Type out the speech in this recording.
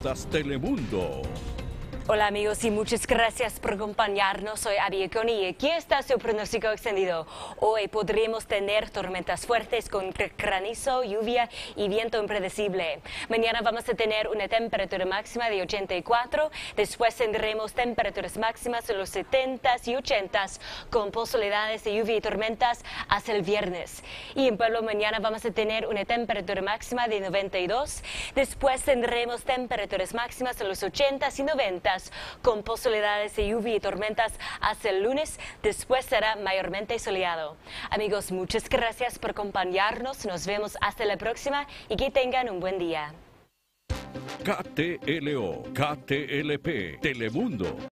Estas Telemundo. Hola amigos y muchas gracias por acompañarnos. Soy Abby Coney y aquí está su pronóstico extendido. Hoy podríamos tener tormentas fuertes con granizo, lluvia y viento impredecible. Mañana vamos a tener una temperatura máxima de 84. Después tendremos temperaturas máximas en los 70s y 80s con posibilidades de lluvia y tormentas hasta el viernes. Y en Pueblo mañana vamos a tener una temperatura máxima de 92. Después tendremos temperaturas máximas en los 80s y 90s con posibilidades de lluvia y tormentas hasta el lunes. Después será mayormente soleado. Amigos, muchas gracias por acompañarnos. Nos vemos hasta la próxima y que tengan un buen día. KTLO, KTLP, Telemundo.